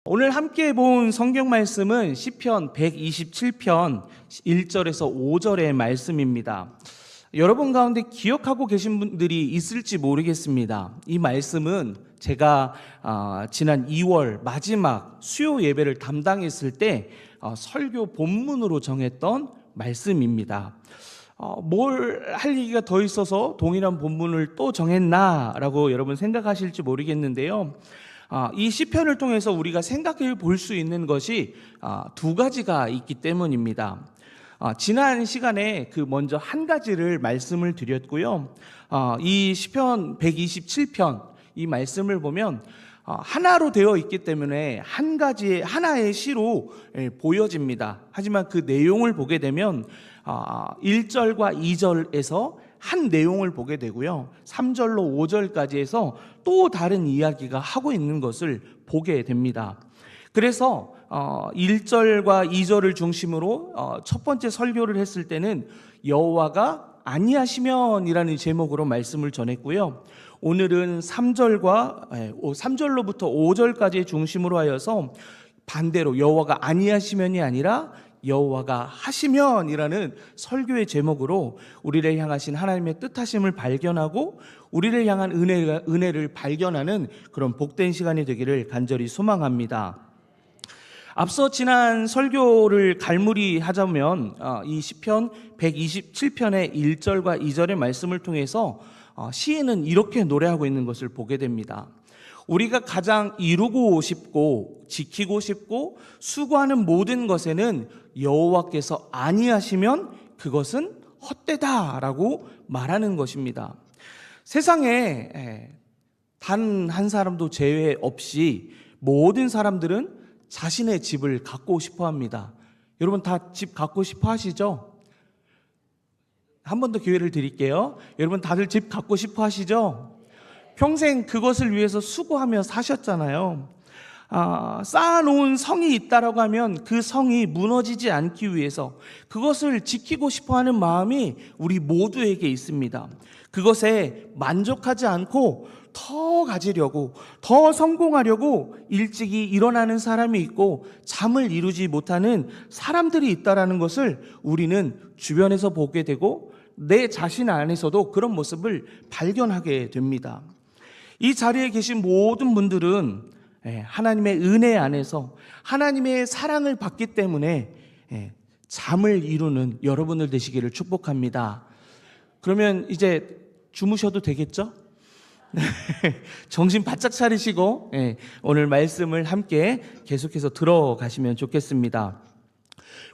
오늘 함께 본 성경 말씀은 시편 127편 1절에서 5절의 말씀입니다. 여러분 가운데 기억하고 계신 분들이 있을지 모르겠습니다. 이 말씀은 제가 지난 2월 마지막 수요 예배를 담당했을 때 설교 본문으로 정했던 말씀입니다. 뭘 할 얘기가 더 있어서 동일한 본문을 또 정했나라고 여러분 생각하실지 모르겠는데요. 이 시편을 통해서 우리가 생각해 볼 수 있는 것이 두 가지가 있기 때문입니다. 지난 시간에 먼저 한 가지를 말씀을 드렸고요. 이 시편 127편 이 말씀을 보면 하나로 되어 있기 때문에 하나의 시로 보여집니다. 하지만 그 내용을 보게 되면 1절과 2절에서 한 내용을 보게 되고요. 3절로 5절까지 해서 또 다른 이야기가 하고 있는 것을 보게 됩니다. 그래서 1절과 2절을 중심으로 첫 번째 설교를 했을 때는 여호와가 아니하시면이라는 제목으로 말씀을 전했고요. 오늘은 3절로부터 5절까지의 중심으로 하여서 반대로 여호와가 아니하시면이 아니라 여호와가 하시면이라는 설교의 제목으로 우리를 향하신 하나님의 뜻하심을 발견하고 우리를 향한 은혜를 발견하는 그런 복된 시간이 되기를 간절히 소망합니다. 앞서 지난 설교를 갈무리하자면 이 시편 127편의 1절과 2절의 말씀을 통해서 시인은 이렇게 노래하고 있는 것을 보게 됩니다. 우리가 가장 이루고 싶고 지키고 싶고 수고하는 모든 것에는 여호와께서 아니하시면 그것은 헛되다라고 말하는 것입니다. 세상에 단 한 사람도 제외 없이 모든 사람들은 자신의 집을 갖고 싶어 합니다. 여러분 다 집 갖고 싶어 하시죠? 한 번 더 기회를 드릴게요. 여러분 다들 집 갖고 싶어 하시죠? 평생 그것을 위해서 수고하며 사셨잖아요. 쌓아놓은 성이 있다라고 하면 그 성이 무너지지 않기 위해서 그것을 지키고 싶어하는 마음이 우리 모두에게 있습니다. 그것에 만족하지 않고 더 가지려고, 더 성공하려고 일찍이 일어나는 사람이 있고 잠을 이루지 못하는 사람들이 있다라는 것을 우리는 주변에서 보게 되고 내 자신 안에서도 그런 모습을 발견하게 됩니다. 이 자리에 계신 모든 분들은 하나님의 은혜 안에서 하나님의 사랑을 받기 때문에 잠을 이루는 여러분들 되시기를 축복합니다. 그러면 이제 주무셔도 되겠죠? 정신 바짝 차리시고 오늘 말씀을 함께 계속해서 들어가시면 좋겠습니다.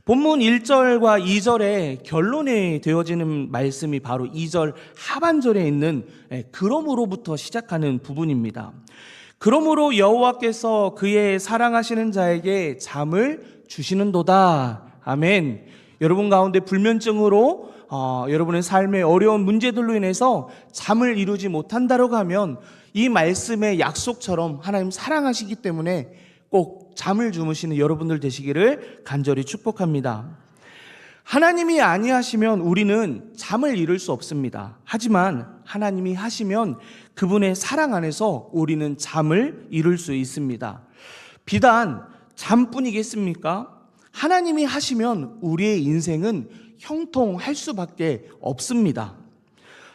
본문 1절과 2절의 결론이 되어지는 말씀이 바로 2절 하반절에 있는 그러므로부터 시작하는 부분입니다. 그러므로 여호와께서 그의 사랑하시는 자에게 잠을 주시는도다. 아멘. 여러분 가운데 불면증으로 여러분의 삶의 어려운 문제들로 인해서 잠을 이루지 못한다고 하면 이 말씀의 약속처럼 하나님 사랑하시기 때문에 꼭 잠을 주무시는 여러분들 되시기를 간절히 축복합니다. 하나님이 아니하시면 우리는 잠을 이룰 수 없습니다. 하지만 하나님이 하시면 그분의 사랑 안에서 우리는 잠을 이룰 수 있습니다. 비단 잠뿐이겠습니까? 하나님이 하시면 우리의 인생은 형통할 수밖에 없습니다.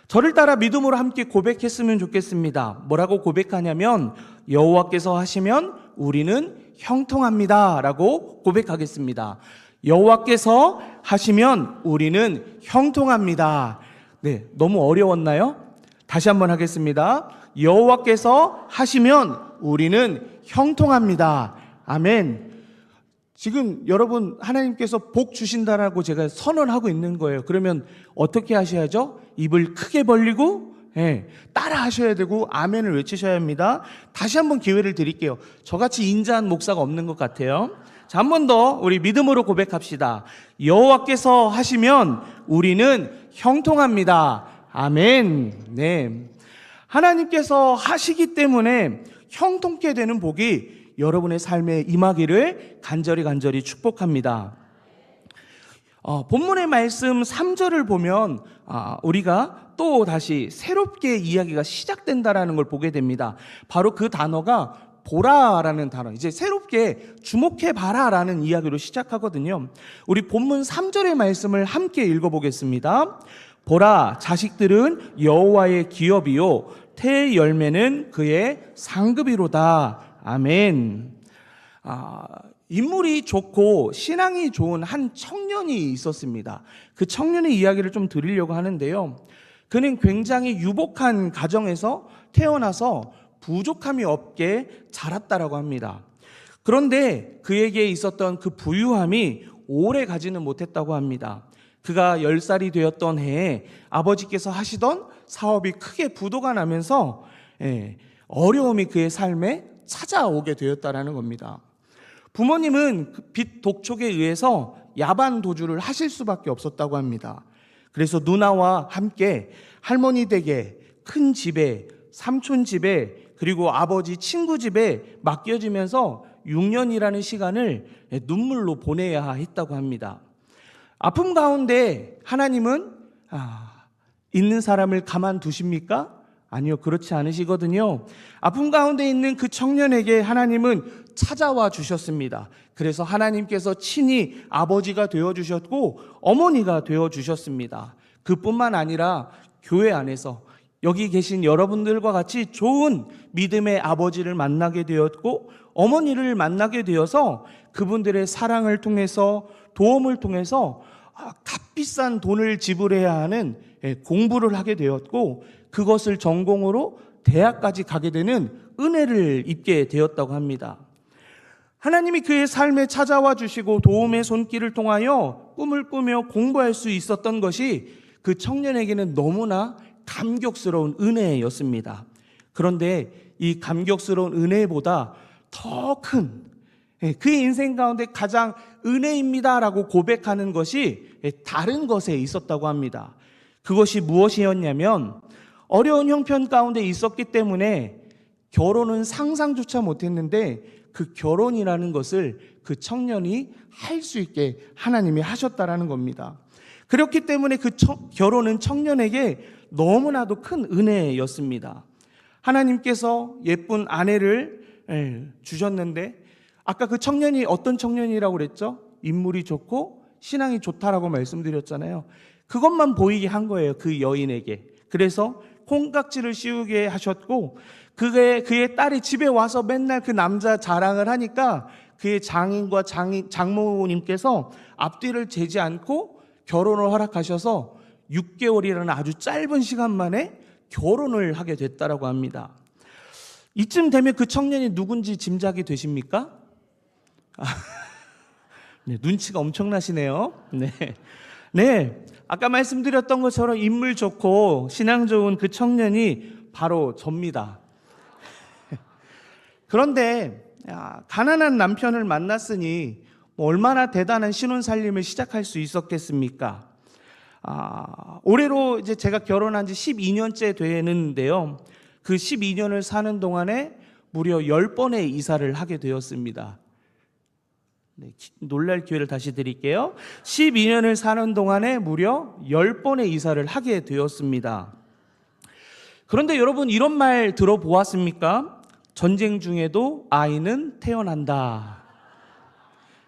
저를 따라 믿음으로 함께 고백했으면 좋겠습니다. 뭐라고 고백하냐면 여호와께서 하시면 우리는 형통합니다 라고 고백하겠습니다. 여호와께서 하시면 우리는 형통합니다. 네, 너무 어려웠나요? 다시 한번 하겠습니다. 여호와께서 하시면 우리는 형통합니다. 아멘. 지금 여러분 하나님께서 복 주신다라고 제가 선언하고 있는 거예요. 그러면 어떻게 하셔야죠? 입을 크게 벌리고 따라 하셔야 되고 아멘을 외치셔야 합니다. 다시 한번 기회를 드릴게요. 저같이 인자한 목사가 없는 것 같아요. 자, 한 번 더 우리 믿음으로 고백합시다. 여호와께서 하시면 우리는 형통합니다. 아멘. 네. 하나님께서 하시기 때문에 형통케 되는 복이 여러분의 삶에 임하기를 간절히 축복합니다. 본문의 말씀 3절을 보면 우리가 또 다시 새롭게 이야기가 시작된다라는 걸 보게 됩니다. 바로 그 단어가 보라라는 단어, 이제 새롭게 주목해봐라라는 이야기로 시작하거든요. 우리 본문 3절의 말씀을 함께 읽어보겠습니다. 보라, 자식들은 여호와의 기업이요 태의 열매는 그의 상급이로다. 아멘. 인물이 좋고 신앙이 좋은 한 청년이 있었습니다. 그 청년의 이야기를 좀 드리려고 하는데요. 그는 굉장히 유복한 가정에서 태어나서 부족함이 없게 자랐다라고 합니다. 그런데 그에게 있었던 그 부유함이 오래 가지는 못했다고 합니다. 그가 10살이 되었던 해에 아버지께서 하시던 사업이 크게 부도가 나면서 어려움이 그의 삶에 찾아오게 되었다라는 겁니다. 부모님은 빚 독촉에 의해서 야반 도주를 하실 수밖에 없었다고 합니다. 그래서 누나와 함께 할머니 댁에, 큰 집에, 삼촌 집에, 그리고 아버지 친구 집에 맡겨지면서 6년이라는 시간을 눈물로 보내야 했다고 합니다. 아픔 가운데 하나님은 있는 사람을 가만두십니까? 아니요, 그렇지 않으시거든요. 아픔 가운데 있는 그 청년에게 하나님은 찾아와 주셨습니다. 그래서 하나님께서 친히 아버지가 되어주셨고 어머니가 되어주셨습니다. 그뿐만 아니라 교회 안에서 여기 계신 여러분들과 같이 좋은 믿음의 아버지를 만나게 되었고 어머니를 만나게 되어서 그분들의 사랑을 통해서, 도움을 통해서 값비싼 돈을 지불해야 하는 공부를 하게 되었고 그것을 전공으로 대학까지 가게 되는 은혜를 입게 되었다고 합니다. 하나님이 그의 삶에 찾아와 주시고 도움의 손길을 통하여 꿈을 꾸며 공부할 수 있었던 것이 그 청년에게는 너무나 감격스러운 은혜였습니다. 그런데 이 감격스러운 은혜보다 더 큰 그의 인생 가운데 가장 은혜입니다라고 고백하는 것이 다른 것에 있었다고 합니다. 그것이 무엇이었냐면 어려운 형편 가운데 있었기 때문에 결혼은 상상조차 못했는데 그 결혼이라는 것을 그 청년이 할 수 있게 하나님이 하셨다라는 겁니다. 그렇기 때문에 그 결혼은 청년에게 너무나도 큰 은혜였습니다. 하나님께서 예쁜 아내를 주셨는데 아까 그 청년이 어떤 청년이라고 그랬죠? 인물이 좋고 신앙이 좋다라고 말씀드렸잖아요. 그것만 보이게 한 거예요, 그 여인에게. 그래서 콩깍지를 씌우게 하셨고 그의 딸이 집에 와서 맨날 그 남자 자랑을 하니까 그의 장인과 장모님께서 앞뒤를 재지 않고 결혼을 허락하셔서 6개월이라는 아주 짧은 시간 만에 결혼을 하게 됐다라고 합니다. 이쯤 되면 그 청년이 누군지 짐작이 되십니까? 네, 눈치가 엄청나시네요. 네, 아까 말씀드렸던 것처럼 인물 좋고 신앙 좋은 그 청년이 바로 접니다. 그런데 가난한 남편을 만났으니 얼마나 대단한 신혼살림을 시작할 수 있었겠습니까? 올해로 이제 제가 결혼한 지 12년째 되는데요. 그 12년을 사는 동안에 무려 10번의 이사를 하게 되었습니다. 네, 놀랄 기회를 다시 드릴게요. 12년을 사는 동안에 무려 10번의 이사를 하게 되었습니다. 그런데 여러분 이런 말 들어보았습니까? 전쟁 중에도 아이는 태어난다.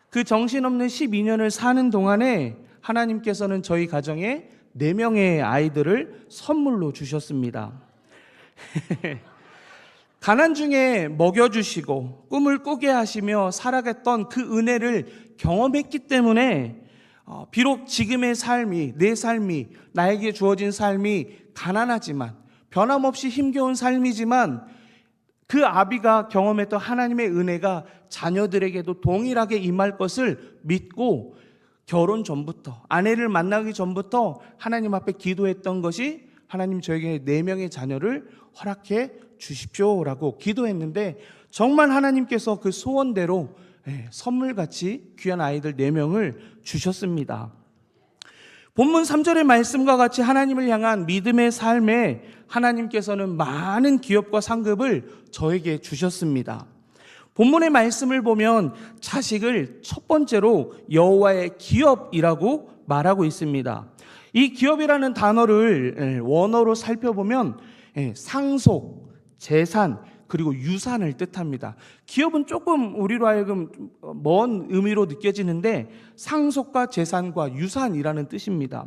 그 정신없는 12년을 사는 동안에 하나님께서는 저희 가정에 4명의 아이들을 선물로 주셨습니다. 가난 중에 먹여주시고 꿈을 꾸게 하시며 살아갔던 그 은혜를 경험했기 때문에 비록 지금의 삶이, 내 삶이, 나에게 주어진 삶이 가난하지만 변함없이 힘겨운 삶이지만 그 아비가 경험했던 하나님의 은혜가 자녀들에게도 동일하게 임할 것을 믿고 결혼 전부터, 아내를 만나기 전부터 하나님 앞에 기도했던 것이 하나님 저에게 4명의 자녀를 허락해 주십시오라고 기도했는데 정말 하나님께서 그 소원대로 선물같이 귀한 아이들 4명을 주셨습니다. 본문 3절의 말씀과 같이 하나님을 향한 믿음의 삶에 하나님께서는 많은 기업과 상급을 저에게 주셨습니다. 본문의 말씀을 보면 자식을 첫 번째로 여호와의 기업이라고 말하고 있습니다. 이 기업이라는 단어를 원어로 살펴보면 상속, 재산, 그리고 유산을 뜻합니다. 기업은 조금 우리로 하여금 먼 의미로 느껴지는데 상속과 재산과 유산이라는 뜻입니다.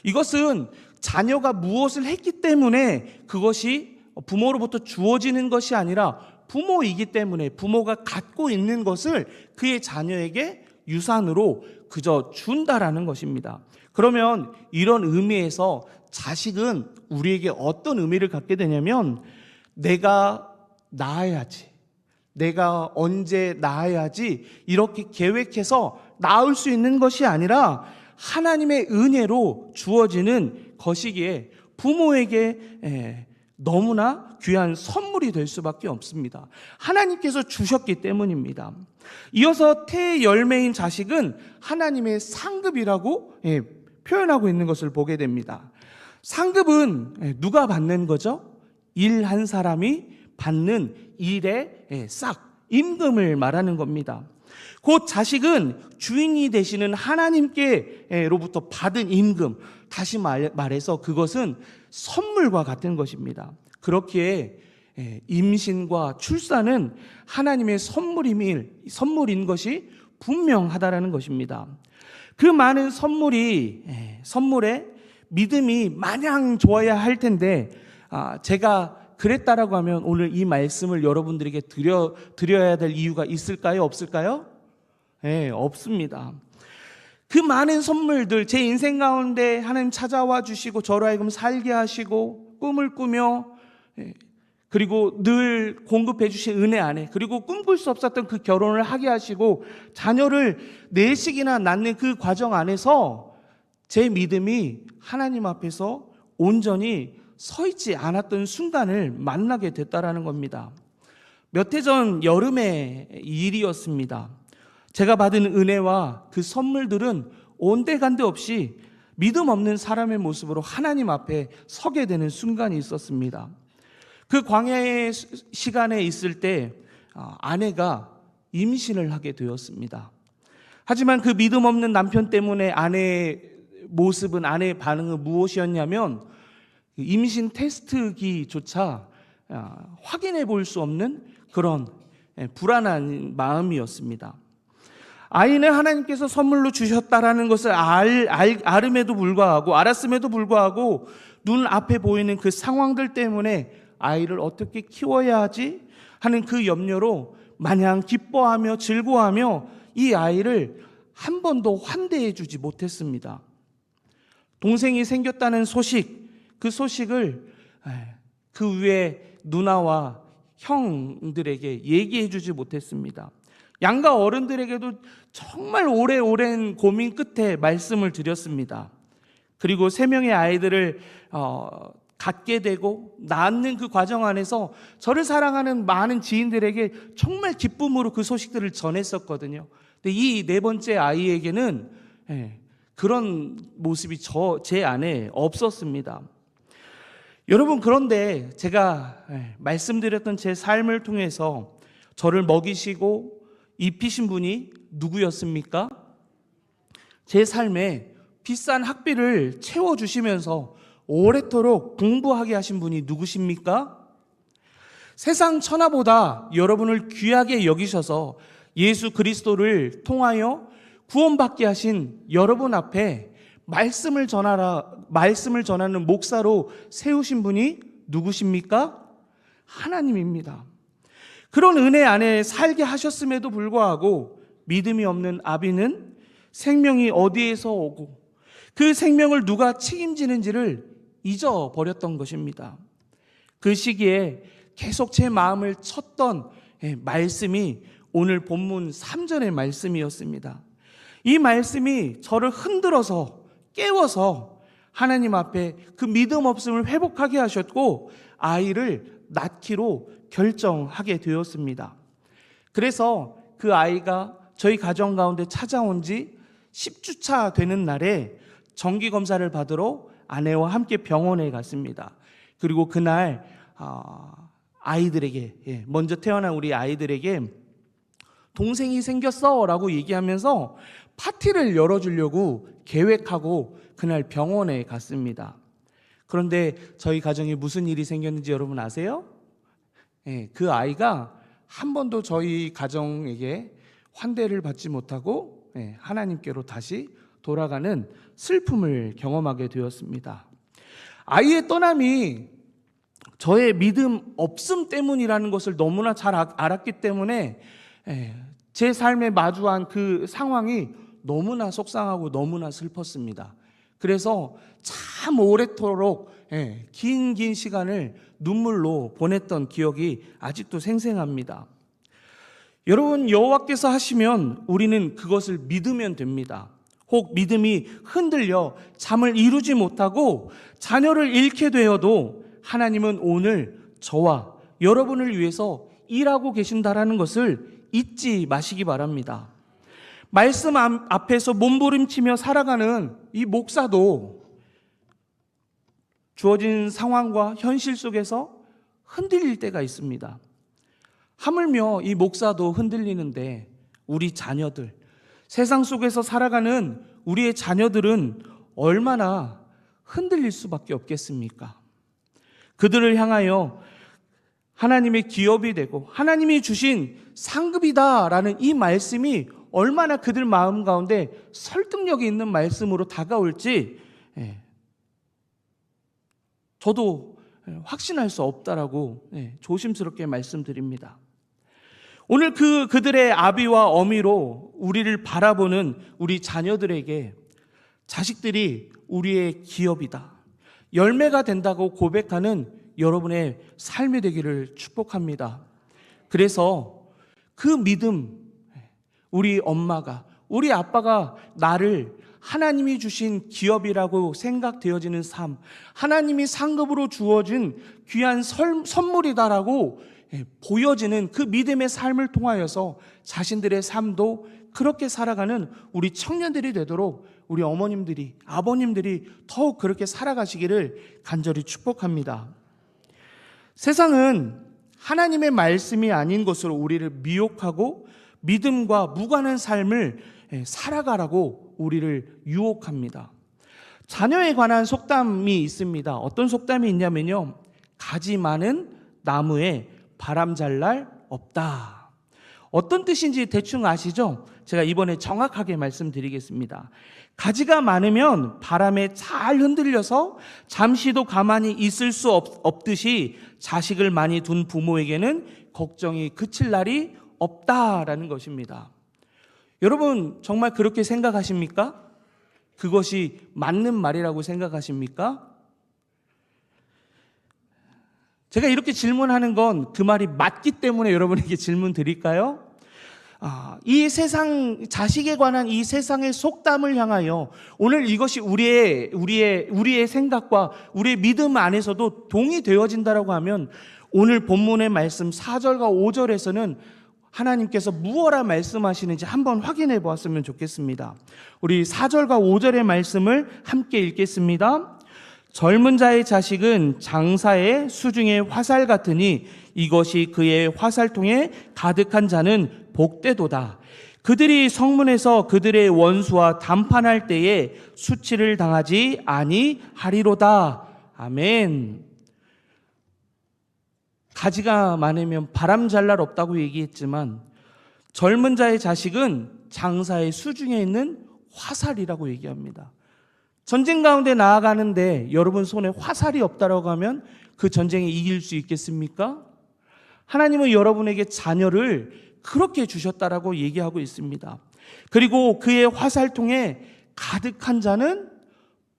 이것은 자녀가 무엇을 했기 때문에 그것이 부모로부터 주어지는 것이 아니라 부모이기 때문에 부모가 갖고 있는 것을 그의 자녀에게 유산으로 그저 준다라는 것입니다. 그러면 이런 의미에서 자식은 우리에게 어떤 의미를 갖게 되냐면 내가 낳아야지, 내가 언제 낳아야지 이렇게 계획해서 낳을 수 있는 것이 아니라 하나님의 은혜로 주어지는 것이기에 부모에게 너무나 귀한 선물이 될 수밖에 없습니다. 하나님께서 주셨기 때문입니다. 이어서 태의 열매인 자식은 하나님의 상급이라고 표현하고 있는 것을 보게 됩니다. 상급은 누가 받는 거죠? 일한 사람이 받는 일의 싹, 임금을 말하는 겁니다. 곧 자식은 주인이 되시는 하나님께로부터 받은 임금, 다시 말해서 그것은 선물과 같은 것입니다. 그렇기에 임신과 출산은 하나님의 선물인 것이 분명하다라는 것입니다. 그 많은 선물에 믿음이 마냥 좋아야 할 텐데 제가 그랬다라고 하면 오늘 이 말씀을 여러분들에게 드려야 될 이유가 있을까요? 없을까요? 없습니다. 그 많은 선물들, 제 인생 가운데 하나님 찾아와 주시고 저로 하여금 살게 하시고 꿈을 꾸며 그리고 늘 공급해 주신 은혜 안에, 그리고 꿈꿀 수 없었던 그 결혼을 하게 하시고 자녀를 4씩이나 낳는 그 과정 안에서 제 믿음이 하나님 앞에서 온전히 서 있지 않았던 순간을 만나게 됐다라는 겁니다. 몇 해 전 여름의 일이었습니다. 제가 받은 은혜와 그 선물들은 온데간데 없이 믿음 없는 사람의 모습으로 하나님 앞에 서게 되는 순간이 있었습니다. 그 광야의 시간에 있을 때 아내가 임신을 하게 되었습니다. 하지만 그 믿음 없는 남편 때문에 아내의 모습은, 아내의 반응은 무엇이었냐면 임신 테스트기조차 확인해 볼 수 없는 그런 불안한 마음이었습니다. 아이는 하나님께서 선물로 주셨다라는 것을 알았음에도 불구하고 눈앞에 보이는 그 상황들 때문에 아이를 어떻게 키워야 하지 하는 그 염려로 마냥 기뻐하며 즐거워하며 이 아이를 한 번도 환대해 주지 못했습니다. 동생이 생겼다는 소식, 그 소식을 그 위에 누나와 형들에게 얘기해 주지 못했습니다. 양가 어른들에게도 정말 오랜 고민 끝에 말씀을 드렸습니다. 그리고 3명의 아이들을 갖게 되고 낳는 그 과정 안에서 저를 사랑하는 많은 지인들에게 정말 기쁨으로 그 소식들을 전했었거든요. 근데 이 4번째 아이에게는 그런 모습이 제 안에 없었습니다. 여러분, 그런데 제가 말씀드렸던 제 삶을 통해서 저를 먹이시고 입히신 분이 누구였습니까? 제 삶에 비싼 학비를 채워주시면서 오래도록 공부하게 하신 분이 누구십니까? 세상 천하보다 여러분을 귀하게 여기셔서 예수 그리스도를 통하여 구원받게 하신 여러분 앞에 말씀을 전하는 목사로 세우신 분이 누구십니까? 하나님입니다. 그런 은혜 안에 살게 하셨음에도 불구하고 믿음이 없는 아비는 생명이 어디에서 오고 그 생명을 누가 책임지는지를 잊어버렸던 것입니다. 그 시기에 계속 제 마음을 쳤던 말씀이 오늘 본문 3절의 말씀이었습니다. 이 말씀이 저를 흔들어서 깨워서 하나님 앞에 그 믿음 없음을 회복하게 하셨고 아이를 낳기로 결정하게 되었습니다. 그래서 그 아이가 저희 가정 가운데 찾아온 지 10주차 되는 날에 정기검사를 받으러 아내와 함께 병원에 갔습니다. 그리고 그날 아이들에게, 먼저 태어난 우리 아이들에게 동생이 생겼어 라고 얘기하면서 파티를 열어주려고 계획하고 그날 병원에 갔습니다. 그런데 저희 가정에 무슨 일이 생겼는지 여러분 아세요? 그 아이가 한 번도 저희 가정에게 환대를 받지 못하고 하나님께로 다시 돌아가는 슬픔을 경험하게 되었습니다. 아이의 떠남이 저의 믿음 없음 때문이라는 것을 너무나 잘 알았기 때문에 제 삶에 마주한 그 상황이 너무나 속상하고 너무나 슬펐습니다. 그래서 참 오래도록 긴 시간을 눈물로 보냈던 기억이 아직도 생생합니다. 여러분, 여호와께서 하시면 우리는 그것을 믿으면 됩니다. 혹 믿음이 흔들려 잠을 이루지 못하고 자녀를 잃게 되어도 하나님은 오늘 저와 여러분을 위해서 일하고 계신다라는 것을 잊지 마시기 바랍니다. 말씀 앞에서 몸부림치며 살아가는 이 목사도 주어진 상황과 현실 속에서 흔들릴 때가 있습니다. 하물며 이 목사도 흔들리는데 우리 자녀들, 세상 속에서 살아가는 우리의 자녀들은 얼마나 흔들릴 수밖에 없겠습니까? 그들을 향하여 하나님의 기업이 되고 하나님이 주신 상급이다라는 이 말씀이 얼마나 그들 마음 가운데 설득력이 있는 말씀으로 다가올지 저도 확신할 수 없다라고 조심스럽게 말씀드립니다. 오늘 그들의 아비와 어미로 우리를 바라보는 우리 자녀들에게 자식들이 우리의 기업이다, 열매가 된다고 고백하는 여러분의 삶이 되기를 축복합니다. 그래서 그 믿음, 우리 엄마가, 우리 아빠가 나를 하나님이 주신 기업이라고 생각되어지는 삶, 하나님이 상급으로 주어진 귀한 선물이다라고 보여지는 그 믿음의 삶을 통하여서 자신들의 삶도 그렇게 살아가는 우리 청년들이 되도록 우리 어머님들이, 아버님들이 더욱 그렇게 살아가시기를 간절히 축복합니다. 세상은 하나님의 말씀이 아닌 것으로 우리를 미혹하고 믿음과 무관한 삶을 살아가라고 우리를 유혹합니다. 자녀에 관한 속담이 있습니다. 어떤 속담이 있냐면요, 가지 많은 나무에 바람 잘 날 없다. 어떤 뜻인지 대충 아시죠? 제가 이번에 정확하게 말씀드리겠습니다. 가지가 많으면 바람에 잘 흔들려서 잠시도 가만히 있을 수 없듯이 자식을 많이 둔 부모에게는 걱정이 그칠 날이 없다라는 것입니다. 여러분, 정말 그렇게 생각하십니까? 그것이 맞는 말이라고 생각하십니까? 제가 이렇게 질문하는 건 그 말이 맞기 때문에 여러분에게 질문 드릴까요? 이 세상, 자식에 관한 이 세상의 속담을 향하여 오늘 이것이 우리의 생각과 우리의 믿음 안에서도 동의되어진다라고 하면 오늘 본문의 말씀 4절과 5절에서는 하나님께서 무엇라 말씀하시는지 한번 확인해 보았으면 좋겠습니다. 우리 4절과 5절의 말씀을 함께 읽겠습니다. 젊은 자의 자식은 장사의 수중의 화살 같으니 이것이 그의 화살통에 가득한 자는 복되도다. 그들이 성문에서 그들의 원수와 담판할 때에 수치를 당하지 아니하리로다. 아멘. 가지가 많으면 바람 잘 날 없다고 얘기했지만 젊은 자의 자식은 장사의 수중에 있는 화살이라고 얘기합니다. 전쟁 가운데 나아가는데 여러분 손에 화살이 없다라고 하면 그 전쟁에 이길 수 있겠습니까? 하나님은 여러분에게 자녀를 그렇게 주셨다라고 얘기하고 있습니다. 그리고 그의 화살통에 가득한 자는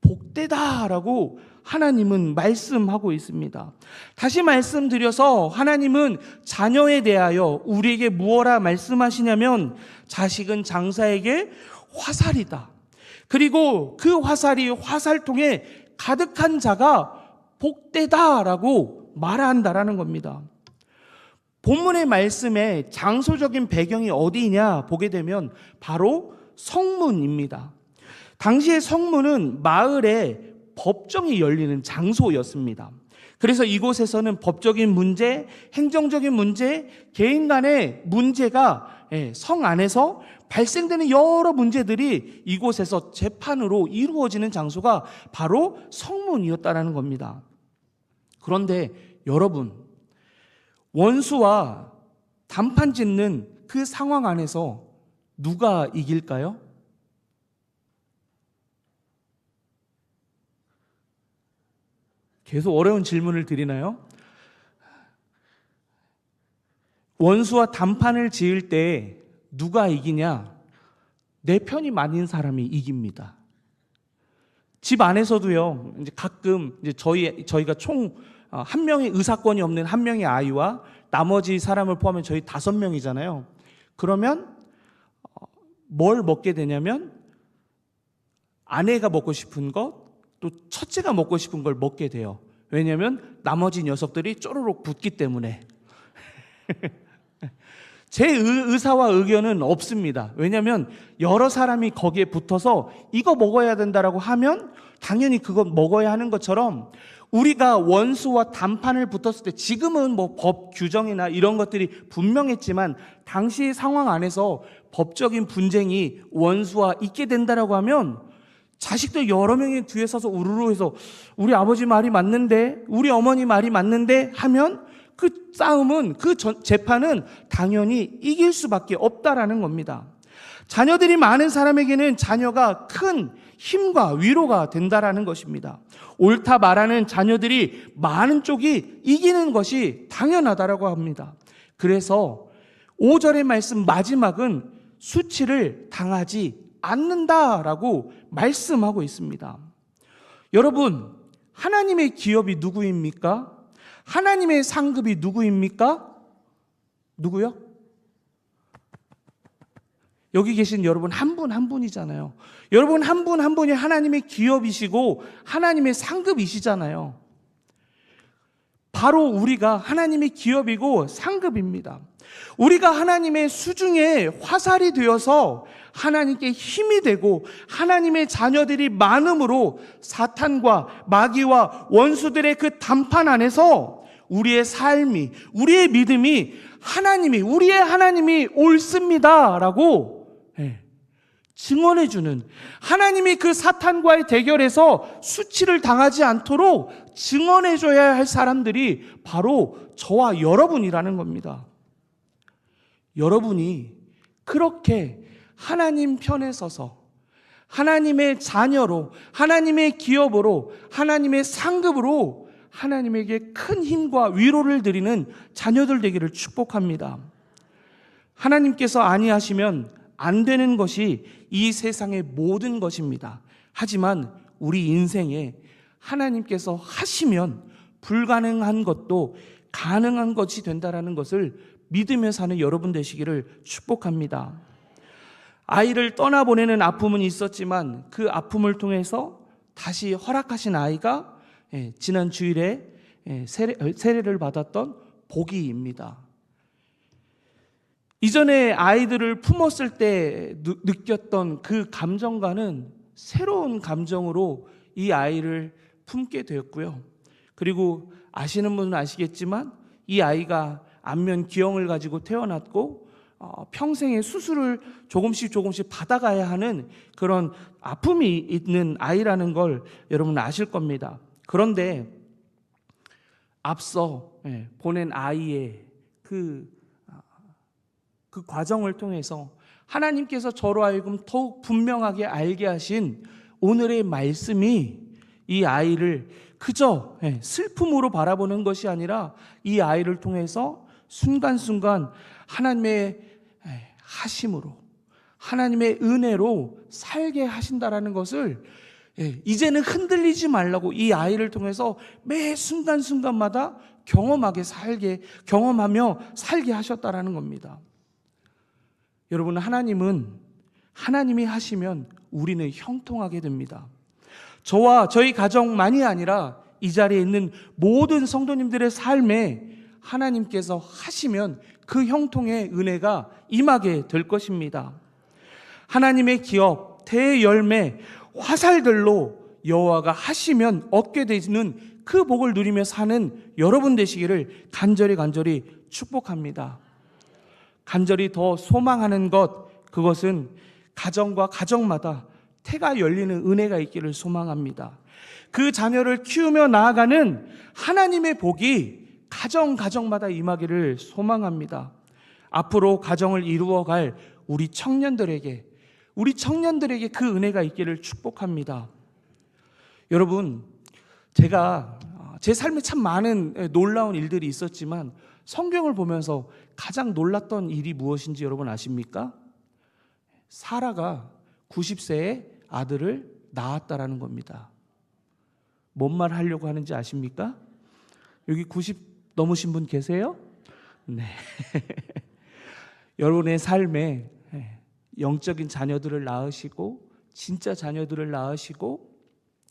복되다라고 하나님은 말씀하고 있습니다. 다시 말씀드려서 하나님은 자녀에 대하여 우리에게 무엇라 말씀하시냐면 자식은 장사에게 화살이다. 그리고 그 화살이 화살통에 가득한 자가 복되다라고 말한다라는 겁니다. 본문의 말씀에 장소적인 배경이 어디냐 보게 되면 바로 성문입니다. 당시의 성문은 마을에 법정이 열리는 장소였습니다. 그래서 이곳에서는 법적인 문제, 행정적인 문제, 개인 간의 문제가 성 안에서 발생되는 여러 문제들이 이곳에서 재판으로 이루어지는 장소가 바로 성문이었다라는 겁니다. 그런데 여러분, 원수와 단판 짓는 그 상황 안에서 누가 이길까요? 계속 어려운 질문을 드리나요? 원수와 단판을 지을 때 누가 이기냐? 내 편이 맞는 사람이 이깁니다. 집 안에서도요, 이제 가끔 이제 저희가 총 한 명의 의사권이 없는 한 명의 아이와 나머지 사람을 포함해 저희 5명이잖아요. 그러면 뭘 먹게 되냐면 아내가 먹고 싶은 것, 또 첫째가 먹고 싶은 걸 먹게 돼요. 왜냐하면 나머지 녀석들이 쪼르륵 붙기 때문에. 제 의사와 의견은 없습니다. 왜냐하면 여러 사람이 거기에 붙어서 이거 먹어야 된다라고 하면 당연히 그거 먹어야 하는 것처럼, 우리가 원수와 단판을 붙었을 때, 지금은 뭐 법 규정이나 이런 것들이 분명했지만 당시 상황 안에서 법적인 분쟁이 원수와 있게 된다라고 하면 자식들 여러 명이 뒤에 서서 우르르 해서 우리 아버지 말이 맞는데, 우리 어머니 말이 맞는데 하면 그 싸움은, 그 재판은 당연히 이길 수밖에 없다라는 겁니다. 자녀들이 많은 사람에게는 자녀가 큰 힘과 위로가 된다라는 것입니다. 옳다 말하는 자녀들이 많은 쪽이 이기는 것이 당연하다라고 합니다. 그래서 5절의 말씀 마지막은 수치를 당하지 않는다라고 말씀하고 있습니다. 여러분, 하나님의 기업이 누구입니까? 하나님의 상급이 누구입니까? 누구요? 여기 계신 여러분 한 분 한 분이잖아요. 여러분 한 분 한 분이 하나님의 기업이시고 하나님의 상급이시잖아요. 바로 우리가 하나님의 기업이고 상급입니다. 우리가 하나님의 수중에 화살이 되어서 하나님께 힘이 되고 하나님의 자녀들이 많음으로 사탄과 마귀와 원수들의 그 단판 안에서 우리의 삶이, 우리의 믿음이 우리의 하나님이 옳습니다라고 증언해주는, 하나님이 그 사탄과의 대결에서 수치를 당하지 않도록 증언해줘야 할 사람들이 바로 저와 여러분이라는 겁니다. 여러분이 그렇게 하나님 편에 서서 하나님의 자녀로, 하나님의 기업으로, 하나님의 상급으로 하나님에게 큰 힘과 위로를 드리는 자녀들 되기를 축복합니다. 하나님께서 아니하시면 안 되는 것이 이 세상의 모든 것입니다. 하지만 우리 인생에 하나님께서 하시면 불가능한 것도 가능한 것이 된다는 것을 믿으며 사는 여러분 되시기를 축복합니다. 아이를 떠나보내는 아픔은 있었지만 그 아픔을 통해서 다시 허락하신 아이가 지난 주일에 세례를 받았던 보기입니다. 이전에 아이들을 품었을 때 느꼈던 그 감정과는 새로운 감정으로 이 아이를 품게 되었고요. 그리고 아시는 분은 아시겠지만 이 아이가 안면 기형을 가지고 태어났고 평생의 수술을 조금씩 받아가야 하는 그런 아픔이 있는 아이라는 걸 여러분 아실 겁니다. 그런데 앞서 보낸 아이의 그 과정을 통해서 하나님께서 저로 하여금 더욱 분명하게 알게 하신 오늘의 말씀이 이 아이를 그저 슬픔으로 바라보는 것이 아니라 이 아이를 통해서 순간순간 하나님의 하심으로, 하나님의 은혜로 살게 하신다라는 것을 이제는 흔들리지 말라고 이 아이를 통해서 매 순간순간마다 경험하며 살게 하셨다라는 겁니다. 여러분, 하나님이 하시면 우리는 형통하게 됩니다. 저와 저희 가정만이 아니라 이 자리에 있는 모든 성도님들의 삶에 하나님께서 하시면 그 형통의 은혜가 임하게 될 것입니다. 하나님의 기업, 대열매, 화살들로 여호와가 하시면 얻게 되는 그 복을 누리며 사는 여러분 되시기를 간절히 축복합니다. 간절히 더 소망하는 것, 그것은 가정과 가정마다 태가 열리는 은혜가 있기를 소망합니다. 그 자녀를 키우며 나아가는 하나님의 복이 가정마다 임하기를 소망합니다. 앞으로 가정을 이루어갈 우리 청년들에게 그 은혜가 있기를 축복합니다. 여러분, 제가 제 삶에 참 많은 놀라운 일들이 있었지만 성경을 보면서 가장 놀랐던 일이 무엇인지 여러분 아십니까? 사라가 90세에 아들을 낳았다라는 겁니다. 뭔 말 하려고 하는지 아십니까? 여기 90 넘으신 분 계세요? 네. 여러분의 삶에 영적인 자녀들을 낳으시고 진짜 자녀들을 낳으시고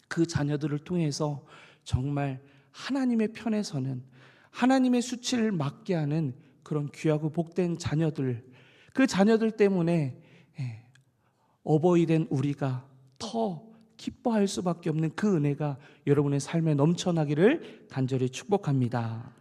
그 자녀들을 통해서 정말 하나님의 편에 서는, 하나님의 수치를 맡게 하는 그런 귀하고 복된 자녀들, 그 자녀들 때문에 어버이 된 우리가 더 기뻐할 수밖에 없는 그 은혜가 여러분의 삶에 넘쳐나기를 간절히 축복합니다.